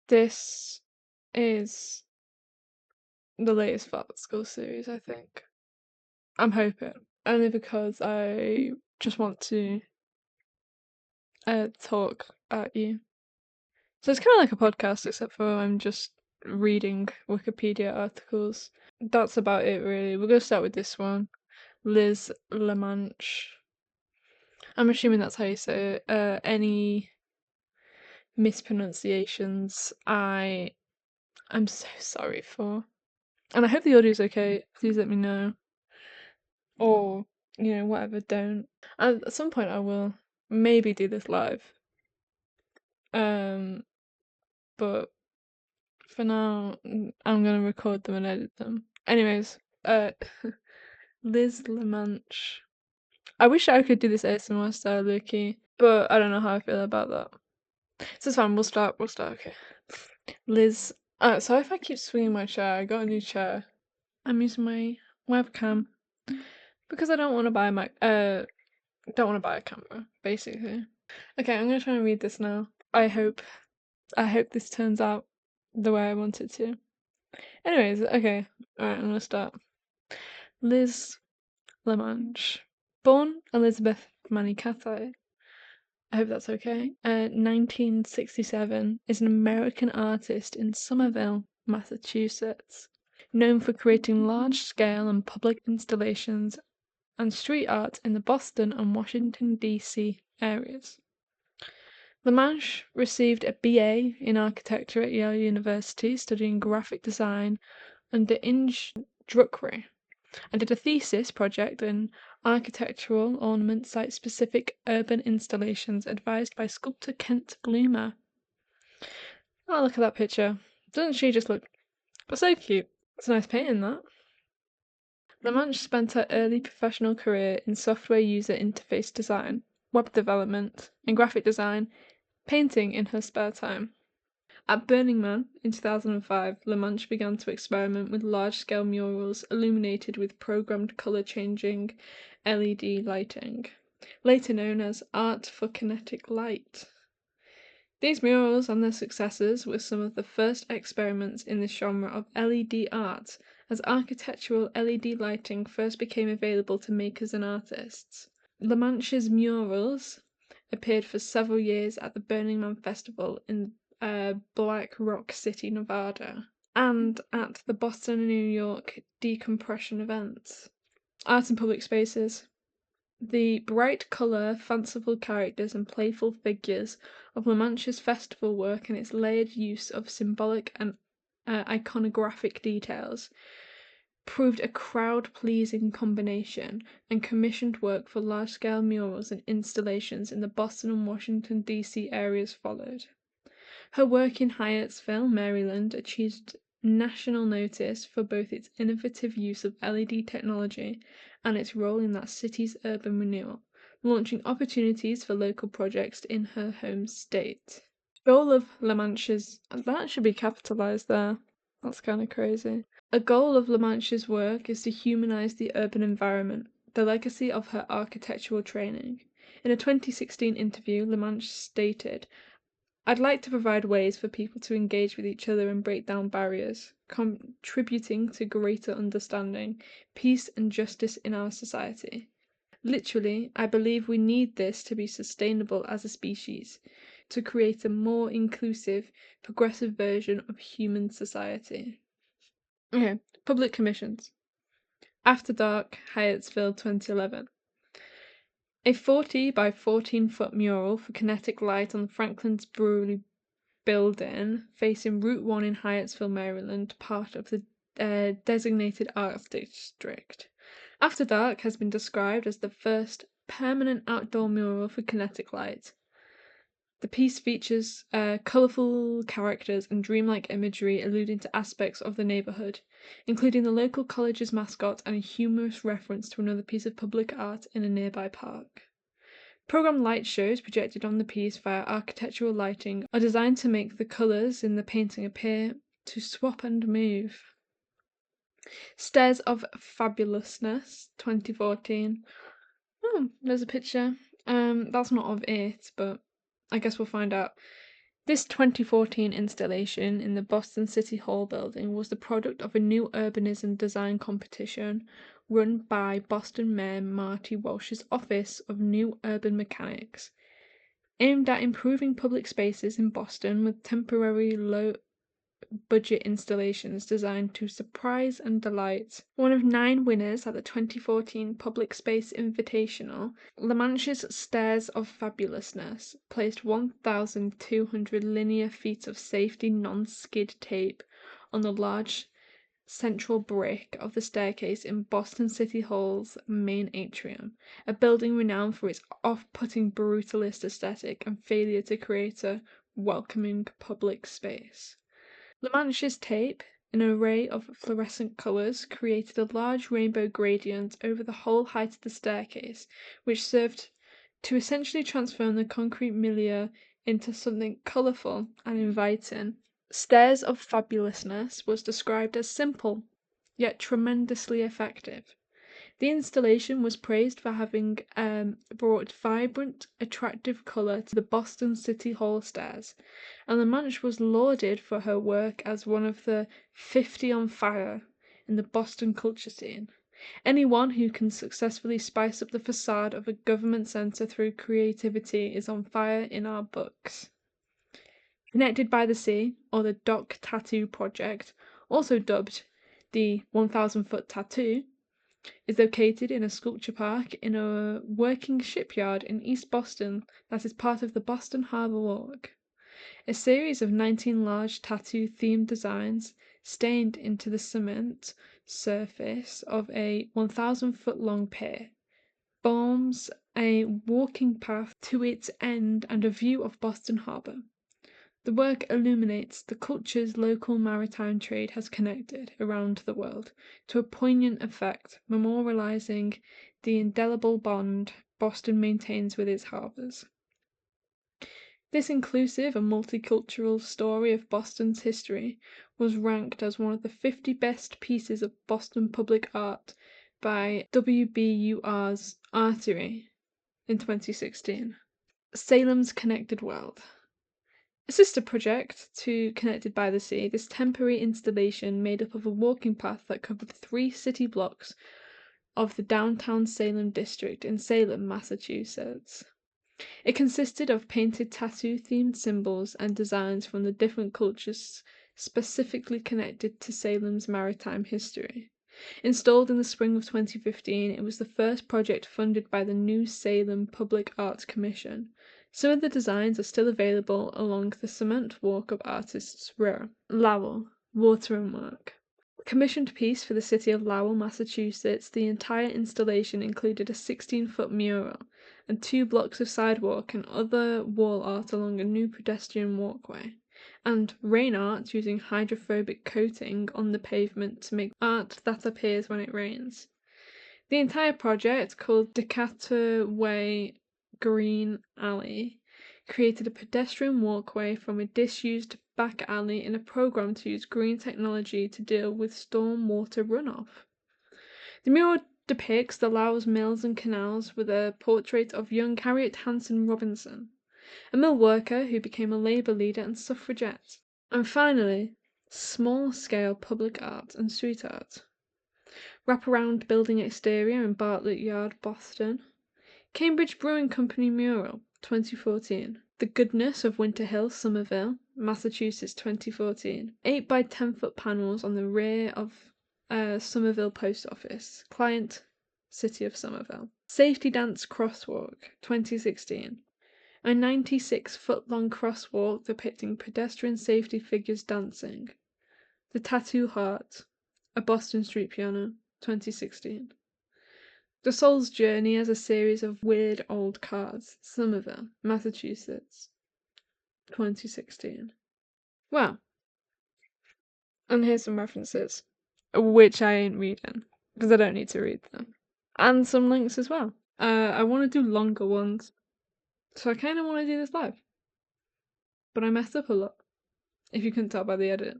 This is the latest Fat School series, I think. I'm hoping. Only because I just want to talk at you. So it's kind of like a podcast, except for I'm just reading Wikipedia articles. That's about it, really. We're gonna start with this one. Liz LaManche. I'm assuming that's how you say it. Any mispronunciations, I'm so sorry for. And I hope the audio's okay. Please let me know. Or, whatever, don't. And at some point I will maybe do this live. But for now, I'm gonna record them and edit them. Anyways, Liz LaManche. I wish I could do this ASMR style, Loki, but I don't know how I feel about that. So it's fine, we'll start, okay. Liz, so if I keep swinging my chair, I got a new chair. I'm using my webcam because I don't want to buy a camera, basically. Okay, I'm gonna try and read this now. I hope this turns out the way I want it to. Anyways, okay, alright, I'm gonna start. Liz LaManche. Born Elizabeth Manicathi, I hope that's okay, 1967, is an American artist in Somerville, Massachusetts. Known for creating large-scale and public installations and street art in the Boston and Washington, D.C. areas. LaManche received a BA in architecture at Yale University, studying graphic design under Inge Druckery, and did a thesis project in architectural ornament site-specific urban installations advised by sculptor Kent Bloomer. Oh, look at that picture. Doesn't she just look so cute? It's a nice painting, that. LaManche spent her early professional career in software user interface design, web development, and graphic design, painting in her spare time. At Burning Man in 2005, LaManche began to experiment with large-scale murals illuminated with programmed color-changing LED lighting, later known as art for kinetic light. These murals and their successors were some of the first experiments in the genre of LED art, as architectural LED lighting first became available to makers and artists. LaManche's murals appeared for several years at the Burning Man Festival in Black Rock City, Nevada, and at the Boston and New York decompression events. Art in public spaces. The bright colour, fanciful characters, and playful figures of LaManche's festival work and its layered use of symbolic and iconographic details proved a crowd-pleasing combination, and commissioned work for large-scale murals and installations in the Boston and Washington, D.C. areas followed. Her work in Hyattsville, Maryland achieved national notice for both its innovative use of LED technology and its role in that city's urban renewal, launching opportunities for local projects in her home state. Goal of LaManche's... That should be capitalized there. That's kind of crazy. A goal of LaManche's work is to humanize the urban environment, the legacy of her architectural training. In a 2016 interview, LaManche stated, "I'd like to provide ways for people to engage with each other and break down barriers, contributing to greater understanding, peace and justice in our society. Literally, I believe we need this to be sustainable as a species, to create a more inclusive, progressive version of human society." Okay, public commissions. After Dark, Hyattsville, 2011. A 40 by 14-foot mural for kinetic light on the Franklin's Brewery building facing Route 1 in Hyattsville, Maryland, part of the designated Arts District. After Dark has been described as the first permanent outdoor mural for kinetic light. The piece features colourful characters and dreamlike imagery alluding to aspects of the neighbourhood, including the local college's mascot and a humorous reference to another piece of public art in a nearby park. Programmed light shows projected on the piece via architectural lighting are designed to make the colours in the painting appear to swap and move. Stairs of Fabulousness, 2014. Oh, there's a picture. That's not of it, but I guess we'll find out. This 2014 installation in the Boston City Hall building was the product of a new urbanism design competition run by Boston Mayor Marty Walsh's Office of New Urban Mechanics, aimed at improving public spaces in Boston with temporary low-budget installations designed to surprise and delight. One of 9 winners at the 2014 Public Space Invitational, La Manche's Stairs of Fabulousness placed 1,200 linear feet of safety non-skid tape on the large central brick of the staircase in Boston City Hall's main atrium, a building renowned for its off-putting brutalist aesthetic and failure to create a welcoming public space. La Manche's tape, an array of fluorescent colors, created a large rainbow gradient over the whole height of the staircase, which served to essentially transform the concrete milieu into something colorful and inviting. Stairs of Fabulousness was described as simple, yet tremendously effective. The installation was praised for having brought vibrant, attractive color to the Boston City Hall stairs, and La Manche was lauded for her work as one of the 50 on fire in the Boston culture scene. Anyone who can successfully spice up the facade of a government center through creativity is on fire in our books. Connected by the Sea, or the Dock Tattoo Project, also dubbed the 1,000-foot tattoo, is located in a sculpture park in a working shipyard in East Boston that is part of the Boston Harbor Walk. A series of 19 large tattoo-themed designs stained into the cement surface of a 1,000-foot-long pier forms a walking path to its end and a view of Boston Harbor. The work illuminates the cultures local maritime trade has connected around the world to a poignant effect, memorializing the indelible bond Boston maintains with its harbors. This inclusive and multicultural story of Boston's history was ranked as one of the 50 best pieces of Boston public art by WBUR's Artery in 2016. Salem's Connected World. A sister project to Connected by the Sea, this temporary installation made up of a walking path that covered 3 city blocks of the downtown Salem district in Salem, Massachusetts. It consisted of painted tattoo-themed symbols and designs from the different cultures specifically connected to Salem's maritime history. Installed in the spring of 2015, it was the first project funded by the New Salem Public Arts Commission. Some of the designs are still available along the Cement Walk of Artists Row. Lowell, Water and Work. Commissioned piece for the city of Lowell, Massachusetts, the entire installation included a 16-foot mural and 2 blocks of sidewalk and other wall art along a new pedestrian walkway, and rain art using hydrophobic coating on the pavement to make art that appears when it rains. The entire project, called Decatur Way Green Alley, created a pedestrian walkway from a disused back alley in a program to use green technology to deal with storm water runoff. The mural depicts the Lowell's mills and canals with a portrait of young Harriet Hanson Robinson, a mill worker who became a labor leader and suffragette. And finally, small-scale public art and street art. Wraparound building exterior in Bartlett Yard, Boston. Cambridge Brewing Company mural, 2014. The Goodness of Winter Hill, Somerville, Massachusetts, 2014. 8 by 10-foot panels on the rear of Somerville Post Office. Client, City of Somerville. Safety Dance Crosswalk, 2016. A 96-foot-long crosswalk depicting pedestrian safety figures dancing. The Tattoo Heart, a Boston street piano, 2016. The Soul's Journey as a series of weird old cars, Somerville, Massachusetts, 2016. Well, and here's some references, which I ain't reading, because I don't need to read them. And some links as well. I want to do longer ones, so I kind of want to do this live. But I messed up a lot, if you couldn't tell by the edit.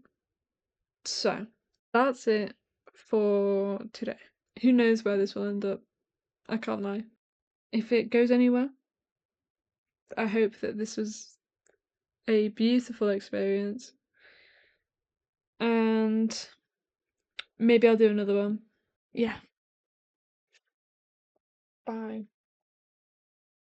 So, that's it for today. Who knows where this will end up? I can't lie. If it goes anywhere, I hope that this was a beautiful experience. And maybe I'll do another one. Yeah. Bye.